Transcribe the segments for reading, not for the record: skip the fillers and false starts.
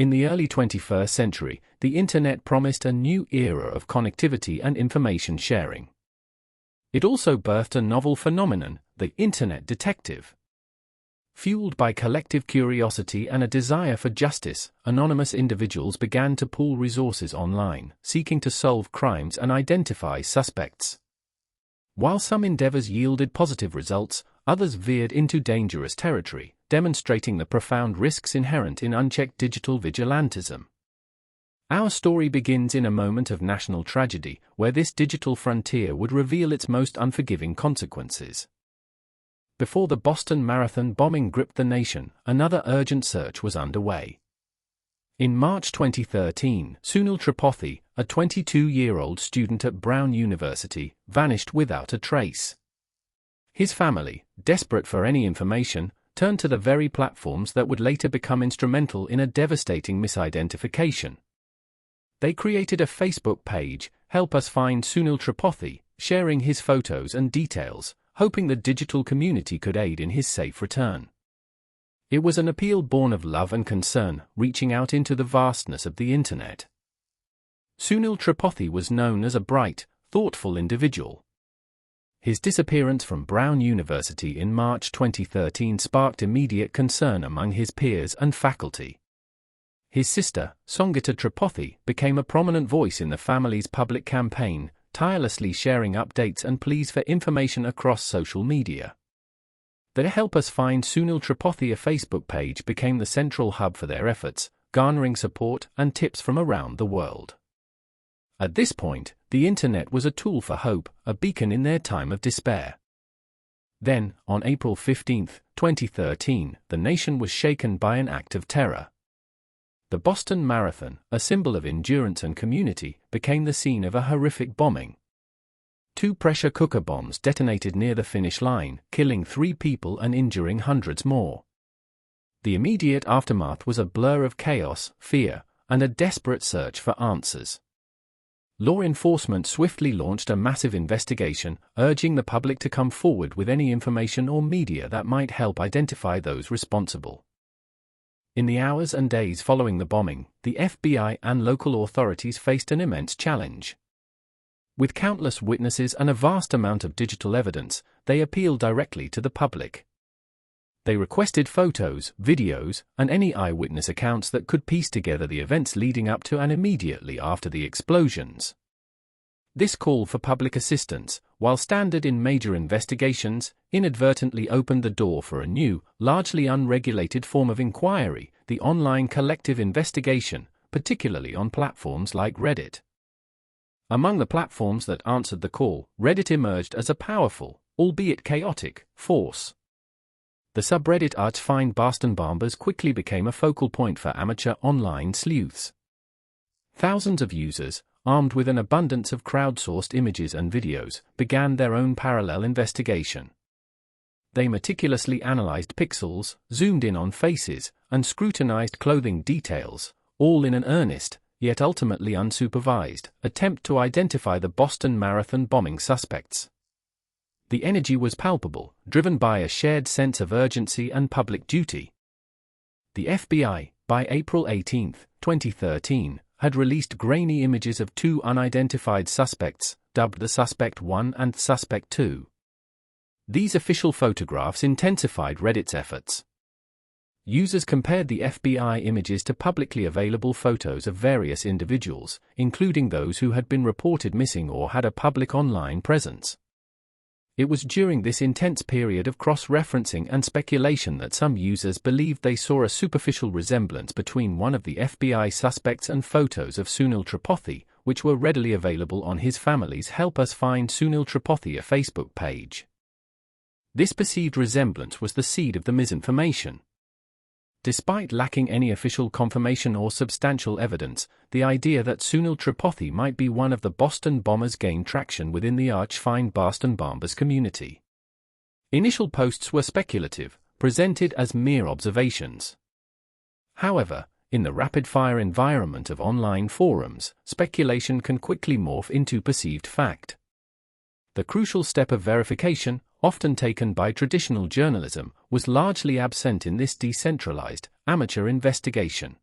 In the early 21st century, the Internet promised a new era of connectivity and information sharing. It also birthed a novel phenomenon, the Internet detective. Fueled by collective curiosity and a desire for justice, anonymous individuals began to pool resources online, seeking to solve crimes and identify suspects. While some endeavors yielded positive results, others veered into dangerous territory, demonstrating the profound risks inherent in unchecked digital vigilantism. Our story begins in a moment of national tragedy, where this digital frontier would reveal its most unforgiving consequences. Before the Boston Marathon bombing gripped the nation, another urgent search was underway. In March 2013, Sunil Tripathi, a 22-year-old student at Brown University, vanished without a trace. His family, desperate for any information, turned to the very platforms that would later become instrumental in a devastating misidentification. They created a Facebook page, "Help Us Find Sunil Tripathi," sharing his photos and details, hoping the digital community could aid in his safe return. It was an appeal born of love and concern, reaching out into the vastness of the Internet. Sunil Tripathi was known as a bright, thoughtful individual. His disappearance from Brown University in March 2013 sparked immediate concern among his peers and faculty. His sister, Sangita Tripathi, became a prominent voice in the family's public campaign, tirelessly sharing updates and pleas for information across social media. The Help Us Find Sunil Tripathi Facebook page became the central hub for their efforts, garnering support and tips from around the world. At this point, the Internet was a tool for hope, a beacon in their time of despair. Then, on April 15, 2013, the nation was shaken by an act of terror. The Boston Marathon, a symbol of endurance and community, became the scene of a horrific bombing. 2 pressure cooker bombs detonated near the finish line, killing 3 people and injuring hundreds more. The immediate aftermath was a blur of chaos, fear, and a desperate search for answers. Law enforcement swiftly launched a massive investigation, urging the public to come forward with any information or media that might help identify those responsible. In the hours and days following the bombing, the FBI and local authorities faced an immense challenge. With countless witnesses and a vast amount of digital evidence, they appealed directly to the public. They requested photos, videos, and any eyewitness accounts that could piece together the events leading up to and immediately after the explosions. This call for public assistance, while standard in major investigations, inadvertently opened the door for a new, largely unregulated form of inquiry, the online collective investigation, particularly on platforms like Reddit. Among the platforms that answered the call, Reddit emerged as a powerful, albeit chaotic, force. The subreddit @Find Boston Bombers quickly became a focal point for amateur online sleuths. Thousands of users, armed with an abundance of crowdsourced images and videos, began their own parallel investigation. They meticulously analyzed pixels, zoomed in on faces, and scrutinized clothing details, all in an earnest, yet ultimately unsupervised, attempt to identify the Boston Marathon bombing suspects. The energy was palpable, driven by a shared sense of urgency and public duty. The FBI, by April 18, 2013, had released grainy images of 2 unidentified suspects, dubbed the Suspect 1 and Suspect 2. These official photographs intensified Reddit's efforts. Users compared the FBI images to publicly available photos of various individuals, including those who had been reported missing or had a public online presence. It was during this intense period of cross-referencing and speculation that some users believed they saw a superficial resemblance between one of the FBI suspects and photos of Sunil Tripathi, which were readily available on his family's Help Us Find Sunil Tripathi Facebook page. This perceived resemblance was the seed of the misinformation. Despite lacking any official confirmation or substantial evidence, the idea that Sunil Tripathi might be one of the Boston bombers gained traction within the Find Boston Bombers community. Initial posts were speculative, presented as mere observations. However, in the rapid-fire environment of online forums, speculation can quickly morph into perceived fact. The crucial step of verification, often taken by traditional journalism, was largely absent in this decentralized, amateur investigation.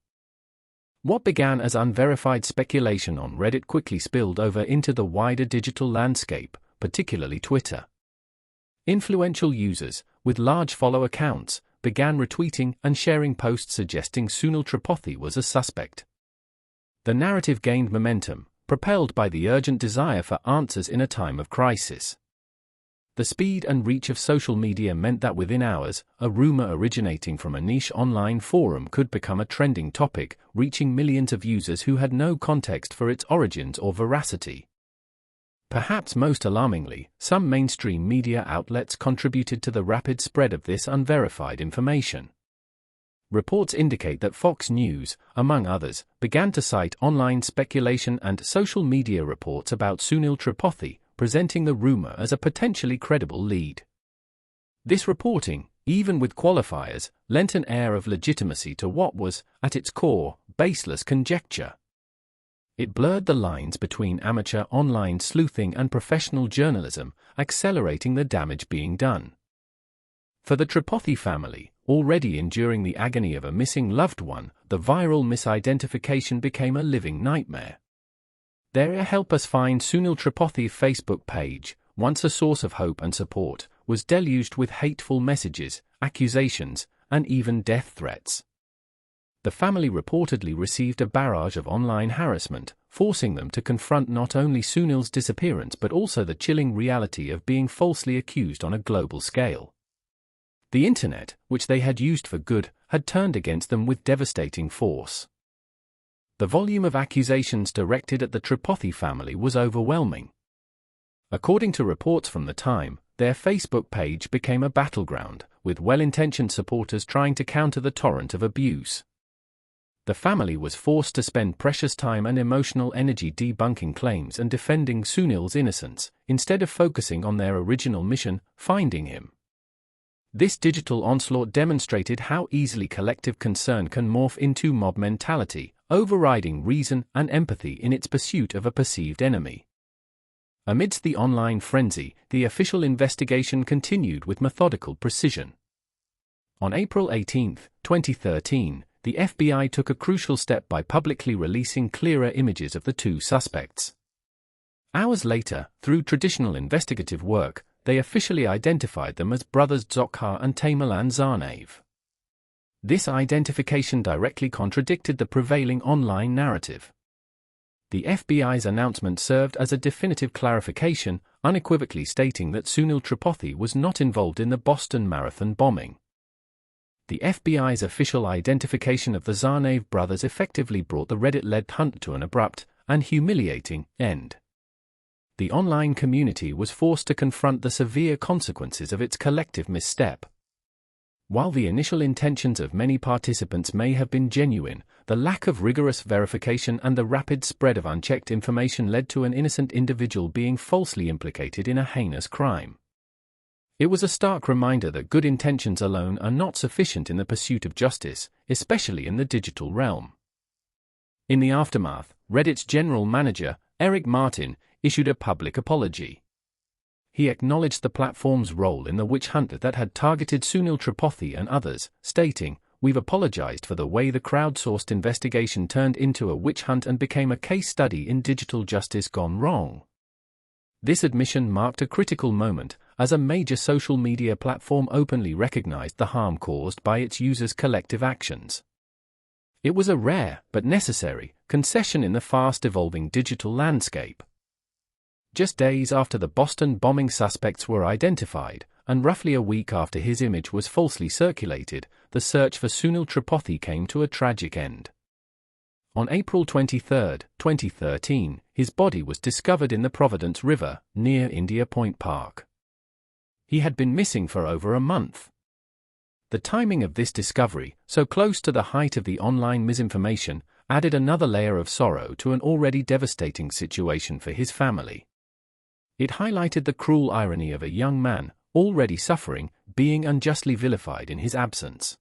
What began as unverified speculation on Reddit quickly spilled over into the wider digital landscape, particularly Twitter. Influential users, with large follow accounts, began retweeting and sharing posts suggesting Sunil Tripathi was a suspect. The narrative gained momentum, propelled by the urgent desire for answers in a time of crisis. The speed and reach of social media meant that within hours, a rumor originating from a niche online forum could become a trending topic, reaching millions of users who had no context for its origins or veracity. Perhaps most alarmingly, some mainstream media outlets contributed to the rapid spread of this unverified information. Reports indicate that Fox News, among others, began to cite online speculation and social media reports about Sunil Tripathi, presenting the rumor as a potentially credible lead. This reporting, even with qualifiers, lent an air of legitimacy to what was, at its core, baseless conjecture. It blurred the lines between amateur online sleuthing and professional journalism, accelerating the damage being done. For the Tripathi family, already enduring the agony of a missing loved one, the viral misidentification became a living nightmare. Their Help Us Find Sunil Tripathi Facebook page, once a source of hope and support, was deluged with hateful messages, accusations, and even death threats. The family reportedly received a barrage of online harassment, forcing them to confront not only Sunil's disappearance but also the chilling reality of being falsely accused on a global scale. The internet, which they had used for good, had turned against them with devastating force. The volume of accusations directed at the Tripathi family was overwhelming. According to reports from the time, their Facebook page became a battleground, with well-intentioned supporters trying to counter the torrent of abuse. The family was forced to spend precious time and emotional energy debunking claims and defending Sunil's innocence, instead of focusing on their original mission, finding him. This digital onslaught demonstrated how easily collective concern can morph into mob mentality, overriding reason and empathy in its pursuit of a perceived enemy. Amidst the online frenzy, the official investigation continued with methodical precision. On April 18, 2013, the FBI took a crucial step by publicly releasing clearer images of the two suspects. Hours later, through traditional investigative work, they officially identified them as brothers Dzokhar and Tamerlan Tsarnaev. This identification directly contradicted the prevailing online narrative. The FBI's announcement served as a definitive clarification, unequivocally stating that Sunil Tripathi was not involved in the Boston Marathon bombing. The FBI's official identification of the Tsarnaev brothers effectively brought the Reddit-led hunt to an abrupt and humiliating end. The online community was forced to confront the severe consequences of its collective misstep. While the initial intentions of many participants may have been genuine, the lack of rigorous verification and the rapid spread of unchecked information led to an innocent individual being falsely implicated in a heinous crime. It was a stark reminder that good intentions alone are not sufficient in the pursuit of justice, especially in the digital realm. In the aftermath, Reddit's general manager, Eric Martin, issued a public apology. He acknowledged the platform's role in the witch hunt that had targeted Sunil Tripathi and others, stating, "We've apologized for the way the crowdsourced investigation turned into a witch hunt and became a case study in digital justice gone wrong." This admission marked a critical moment, as a major social media platform openly recognized the harm caused by its users' collective actions. It was a rare, but necessary, concession in the fast-evolving digital landscape. Just days after the Boston bombing suspects were identified, and roughly a week after his image was falsely circulated, the search for Sunil Tripathi came to a tragic end. On April 23, 2013, his body was discovered in the Providence River, near India Point Park. He had been missing for over a month. The timing of this discovery, so close to the height of the online misinformation, added another layer of sorrow to an already devastating situation for his family. It highlighted the cruel irony of a young man, already suffering, being unjustly vilified in his absence.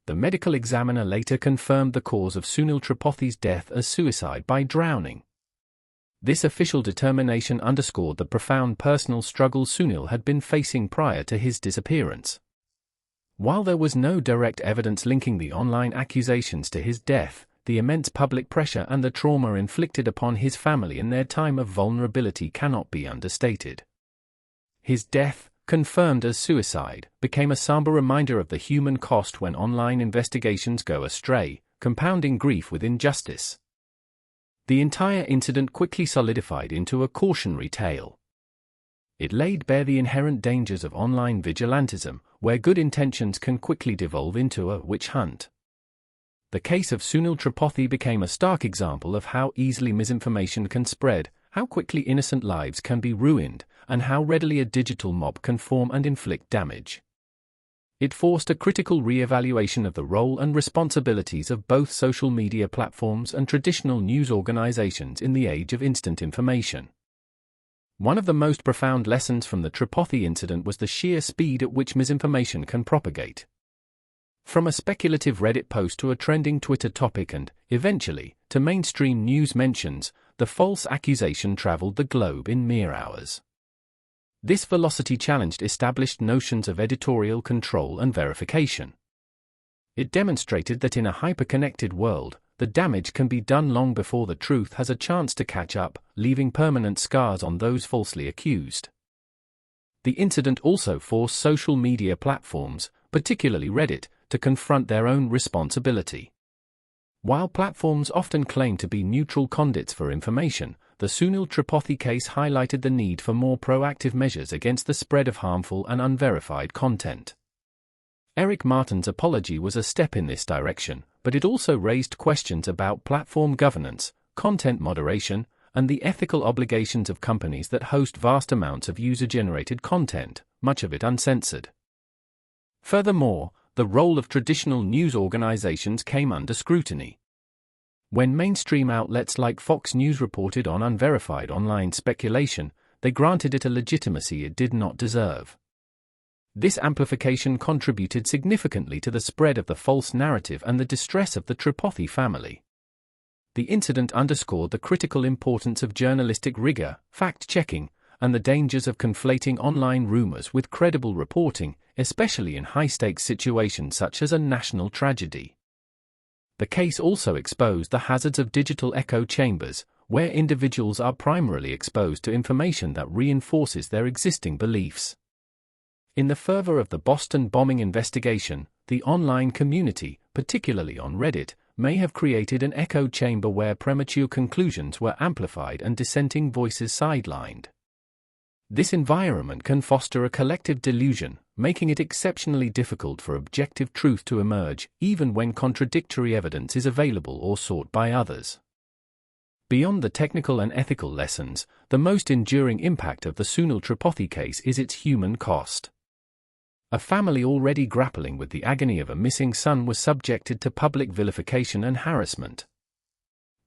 The medical examiner later confirmed the cause of Sunil Tripathi's death as suicide by drowning. This official determination underscored the profound personal struggle Sunil had been facing prior to his disappearance. While there was no direct evidence linking the online accusations to his death, the immense public pressure and the trauma inflicted upon his family in their time of vulnerability cannot be understated. His death, confirmed as suicide, became a somber reminder of the human cost when online investigations go astray, compounding grief with injustice. The entire incident quickly solidified into a cautionary tale. It laid bare the inherent dangers of online vigilantism, where good intentions can quickly devolve into a witch hunt. The case of Sunil Tripathi became a stark example of how easily misinformation can spread, how quickly innocent lives can be ruined, and how readily a digital mob can form and inflict damage. It forced a critical re-evaluation of the role and responsibilities of both social media platforms and traditional news organizations in the age of instant information. One of the most profound lessons from the Tripathi incident was the sheer speed at which misinformation can propagate. From a speculative Reddit post to a trending Twitter topic and, eventually, to mainstream news mentions, the false accusation traveled the globe in mere hours. This velocity challenged established notions of editorial control and verification. It demonstrated that in a hyper-connected world, the damage can be done long before the truth has a chance to catch up, leaving permanent scars on those falsely accused. The incident also forced social media platforms, particularly Reddit, to confront their own responsibility. While platforms often claim to be neutral conduits for information, the Sunil Tripathi case highlighted the need for more proactive measures against the spread of harmful and unverified content. Eric Martin's apology was a step in this direction, but it also raised questions about platform governance, content moderation, and the ethical obligations of companies that host vast amounts of user-generated content, much of it uncensored. Furthermore, the role of traditional news organizations came under scrutiny. When mainstream outlets like Fox News reported on unverified online speculation, they granted it a legitimacy it did not deserve. This amplification contributed significantly to the spread of the false narrative and the distress of the Tripathi family. The incident underscored the critical importance of journalistic rigor, fact-checking, and the dangers of conflating online rumors with credible reporting, especially in high-stakes situations such as a national tragedy. The case also exposed the hazards of digital echo chambers, where individuals are primarily exposed to information that reinforces their existing beliefs. In the fervor of the Boston bombing investigation, the online community, particularly on Reddit, may have created an echo chamber where premature conclusions were amplified and dissenting voices sidelined. This environment can foster a collective delusion, making it exceptionally difficult for objective truth to emerge, even when contradictory evidence is available or sought by others. Beyond the technical and ethical lessons, the most enduring impact of the Sunil Tripathi case is its human cost. A family already grappling with the agony of a missing son was subjected to public vilification and harassment.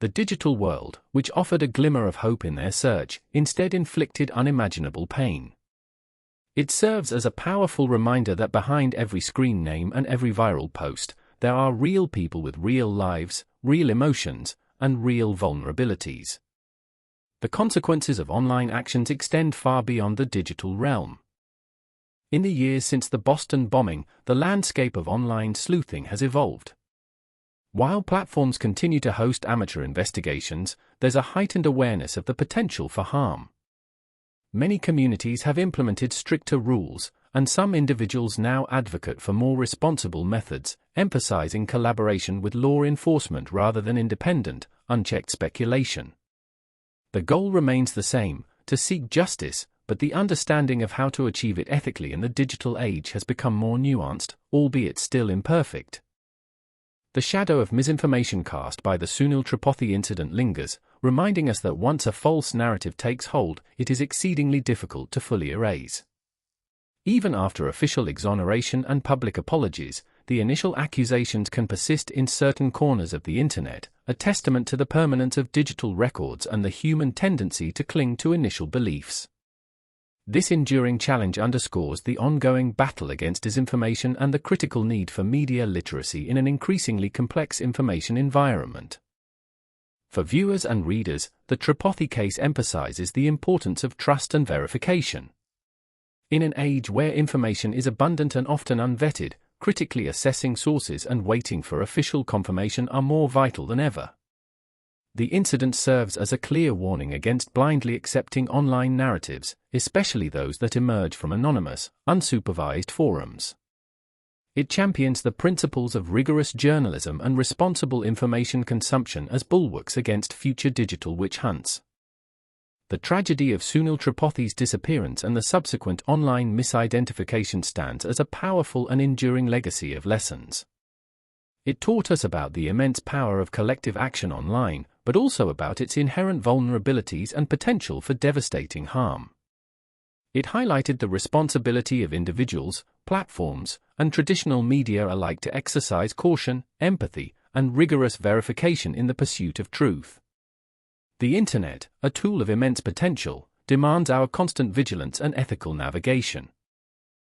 The digital world, which offered a glimmer of hope in their search, instead inflicted unimaginable pain. It serves as a powerful reminder that behind every screen name and every viral post, there are real people with real lives, real emotions, and real vulnerabilities. The consequences of online actions extend far beyond the digital realm. In the years since the Boston bombing, the landscape of online sleuthing has evolved. While platforms continue to host amateur investigations, there's a heightened awareness of the potential for harm. Many communities have implemented stricter rules, and some individuals now advocate for more responsible methods, emphasizing collaboration with law enforcement rather than independent, unchecked speculation. The goal remains the same, to seek justice, but the understanding of how to achieve it ethically in the digital age has become more nuanced, albeit still imperfect. The shadow of misinformation cast by the Sunil Tripathi incident lingers, reminding us that once a false narrative takes hold, it is exceedingly difficult to fully erase. Even after official exoneration and public apologies, the initial accusations can persist in certain corners of the internet, a testament to the permanence of digital records and the human tendency to cling to initial beliefs. This enduring challenge underscores the ongoing battle against disinformation and the critical need for media literacy in an increasingly complex information environment. For viewers and readers, the Tripathi case emphasizes the importance of trust and verification. In an age where information is abundant and often unvetted, critically assessing sources and waiting for official confirmation are more vital than ever. The incident serves as a clear warning against blindly accepting online narratives, especially those that emerge from anonymous, unsupervised forums. It champions the principles of rigorous journalism and responsible information consumption as bulwarks against future digital witch hunts. The tragedy of Sunil Tripathi's disappearance and the subsequent online misidentification stands as a powerful and enduring legacy of lessons. It taught us about the immense power of collective action online, but also about its inherent vulnerabilities and potential for devastating harm. It highlighted the responsibility of individuals, platforms, and traditional media alike to exercise caution, empathy, and rigorous verification in the pursuit of truth. The Internet, a tool of immense potential, demands our constant vigilance and ethical navigation.